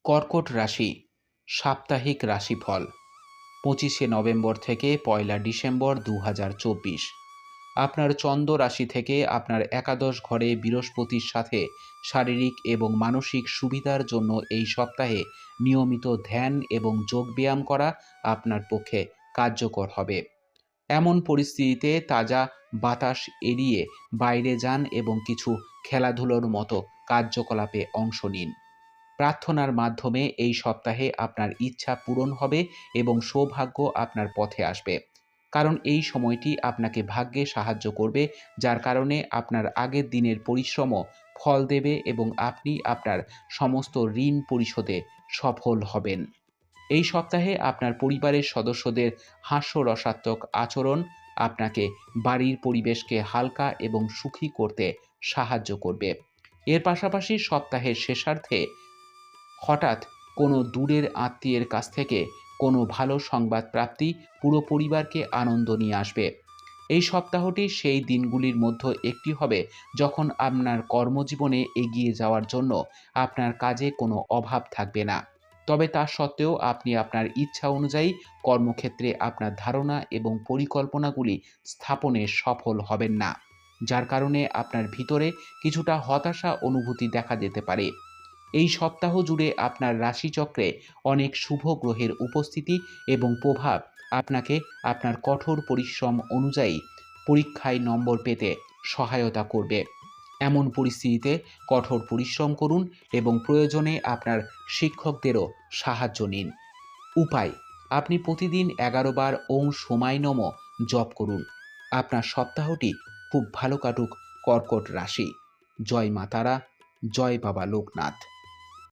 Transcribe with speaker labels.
Speaker 1: কর্কট রাশি সাপ্তাহিক রাশিফল 25শে নভেম্বর থেকে 1লা ডিসেম্বর 2024। আপনার চন্দ্র রাশি থেকে আপনার একাদশ ঘরে বৃহস্পতির সাথে শারীরিক এবং মানসিক সুবিধার জন্য এই সপ্তাহে নিয়মিত ধ্যান এবং যোগব্যায়াম করা আপনার পক্ষে কার্যকর হবে। এমন পরিস্থিতিতে তাজা বাতাস এড়িয়ে বাইরে যান এবং কিছু খেলাধুলোর মতো কার্যকলাপে অংশ নিন। প্রার্থনার মাধ্যমে এই সপ্তাহে আপনার ইচ্ছা পূরণ হবে এবং সৌভাগ্য আপনার পথে আসবে, কারণ এই সময়টি আপনাকে ভাগ্যে সাহায্য করবে, যার কারণে আপনার আগের দিনের পরিশ্রমও ফল দেবে এবং আপনি আপনার সমস্ত ঋণ পরিশোধে সফল হবেন। এই সপ্তাহে আপনার পরিবারের সদস্যদের হাস্যরসাত্মক আচরণ আপনাকে বাড়ির পরিবেশকে হালকা এবং সুখী করতে সাহায্য করবে। এর পাশাপাশি সপ্তাহের শেষার্ধে হঠাৎ কোনো দূরের আত্মীয়ের কাছ থেকে কোনো ভালো সংবাদ প্রাপ্তি পুরো পরিবারকে আনন্দ নিয়ে আসবে। এই সপ্তাহটি সেই দিনগুলির মধ্যে একটি হবে যখন আপনার কর্মজীবনে এগিয়ে যাওয়ার জন্য আপনার কাজে কোনো অভাব থাকবে না। তবে তা সত্ত্বেও আপনি আপনার ইচ্ছা অনুযায়ী কর্মক্ষেত্রে আপনার ধারণা এবং পরিকল্পনাগুলি স্থাপনে সফল হবেন না, যার কারণে আপনার ভিতরে কিছুটা হতাশা অনুভূতি দেখা যেতে পারে। এই সপ্তাহ জুড়ে আপনার রাশিচক্রে অনেক শুভ গ্রহের উপস্থিতি এবং প্রভাব আপনাকে আপনার কঠোর পরিশ্রম অনুযায়ী পরীক্ষায় নম্বর পেতে সহায়তা করবে। এমন পরিস্থিতিতে কঠোর পরিশ্রম করুন এবং প্রয়োজনে আপনার শিক্ষকদেরও সাহায্য নিন। উপায়: আপনি প্রতিদিন 11 বার ওং সময় নম জপ করুন। আপনার সপ্তাহটি খুব ভালো কাটুক কর্কট রাশি। জয় মা তারা, জয় বাবা লোকনাথ।